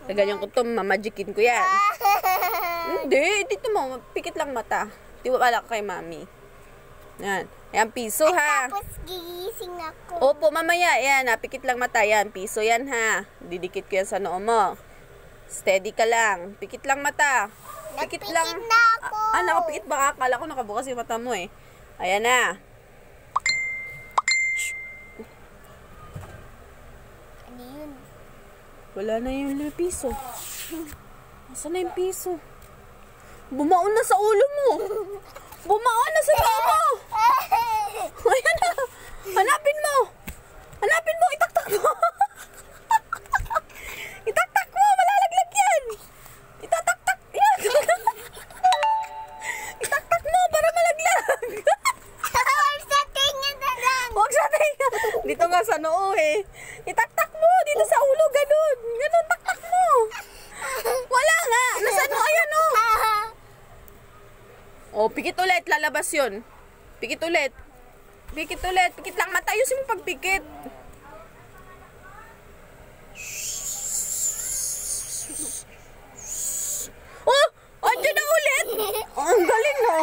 Gaganyan ko to, mamagikin ko yan. Hindi, dito mo, pikit lang mata. Tiwala ka kay mami. Yan. Yan, piso ha. Tapos gigising ako. Opo, mamaya. Yan, pikit lang mata. Yan, piso yan ha. Didikit ko yan sa noo mo. Steady ka lang. Pikit lang mata. Pikit lang. Na ako. Nakapikit ba? Akala ko nakabukas yung mata mo eh. Ayan na. Ano yun? Wala na yung piso. Nasaan na yung piso? Bumaon na sa ulo mo. Bumaon na sa noo mo. Ayan na. Hanapin mo. Hanapin mo. Itaktak mo. Itaktak mo. Malalaglag yan. Itataktak. Yan. Itaktak mo para malaglag. Huwag sa tinga na lang. Huwag sa tinga. Dito nga sa noo eh. Itaktak mo. Dito sa ulo. Ganun. Ganun. Taktak mo. Wala nga. Nasaan mo? Ayan o. Oh, pikit ulit. Lalabas yun. Pikit ulit. Pikit ulit. Pikit lang mata. Ayusin mo pagpikit. Oh! Andiyan na ulit! Oh, ang galing mo.